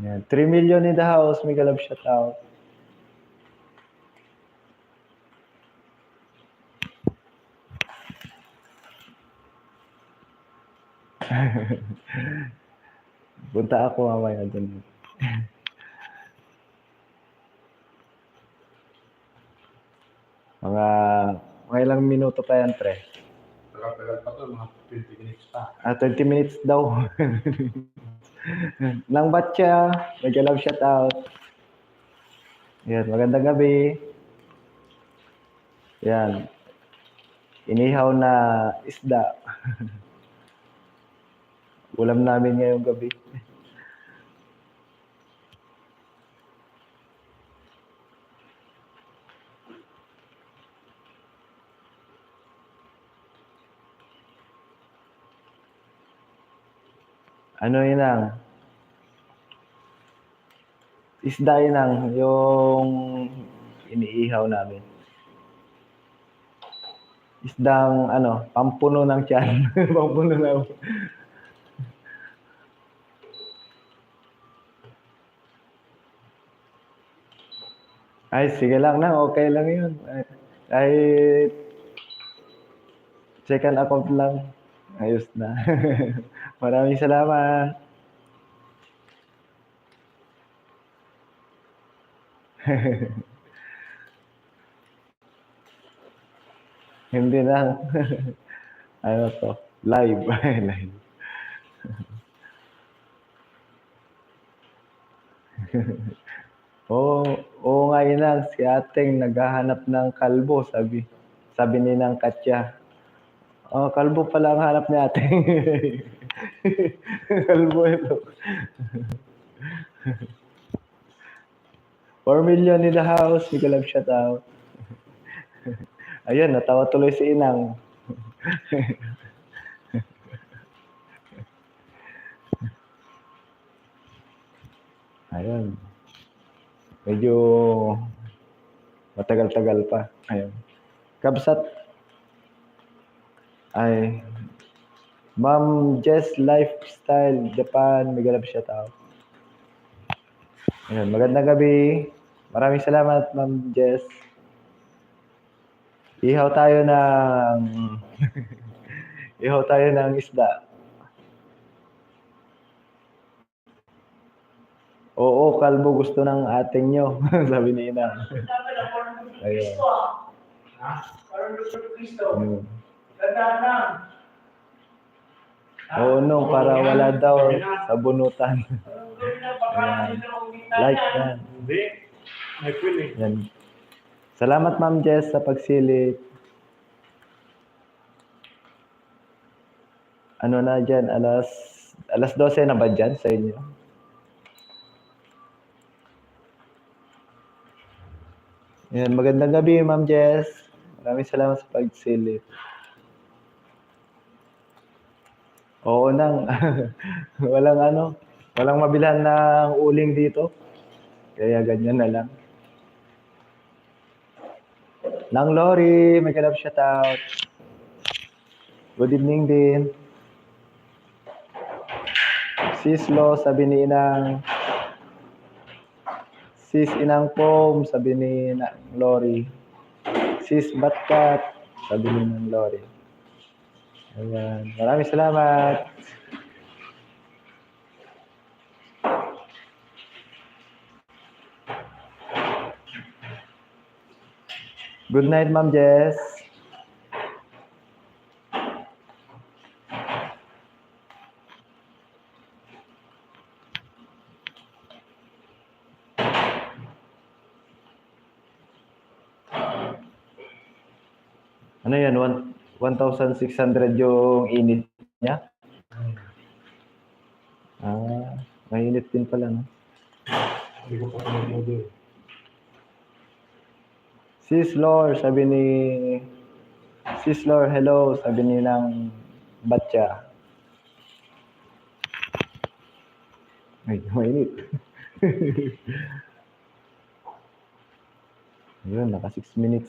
Yan. 3 million in the house. Mega love shout out. Punta ako mamaya dun. Mga ilang minuto pa yan, pre? Tagal-tagal pa to, mga 20 minutes pa. 20 minutes daw. Nang Batya, mega love shout out. Yan, magandang gabi. Yan. Inihaw na isda. Ulam namin ngayong gabi. Ano yun ang? Isda yun ang yung iniihaw namin. Isdang ano, pampuno ng tiyan. Pampuno ng... Ay, sige lang na. Okay lang yun. Kahit second account lang. Ayos na. Maraming salamat. Hindi na. Ano to? Live. Live. Oo nga yun, si ating naghahanap ng kalbo, sabi ni nang Katya. Oh, kalbo pala ang hanap ni ate. Kalbo ito. 4 million in the house. Mega love shout out. Ayun, natawa tuloy si Inang. Ayun. Medyo matagal-tagal pa. Ayun. Kabsat. Ay. Ma'am Jess Lifestyle Japan. Mega love shout out. Ayun, magandang gabi. Maraming salamat, Ma'am Jess. Ihaw tayo ng isda. Oo, kalbo gusto ng ating nyo. Sabi ni Ina. Ayun. Oo, no, para wala daw sa bunutan. Like yan. Yan. Salamat, Ma'am Jess, sa pagsilip. Ano na dyan? Alas 12 na ba dyan sa inyo? Yan, magandang gabi, Ma'am Jess. Maraming salamat sa pagsilip. Oo nang. Walang mabilhan ng uling dito. Kaya ganyan na lang. Nang Lori, may kalap shout out. Good evening din. Sis Lo, sabi ni Inang. Sis Inang Pom, sabi ni Lori. Sis Batkat, sabi ni Nang Lori. Ayan. Maraming salamat. Good night, Ma'am Jess. Ano yan? 1,600 yung init niya? Mainit din pala, no? Hindi ko pa pinag-order. Sis Lor, sabi ni... Sis Lor, hello, sabi ni ng Batya. Ay, mainit. Yun, naka 6 minutes.